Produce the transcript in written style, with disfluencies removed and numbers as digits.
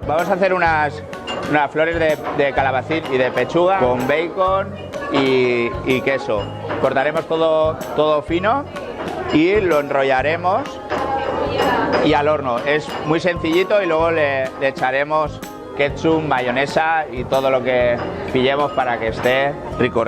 Vamos a hacer unas flores de calabacín y de pechuga con bacon y queso. Cortaremos todo fino y lo enrollaremos y al horno. Es muy sencillito y luego le echaremos ketchup, mayonesa y todo lo que pillemos para que esté rico.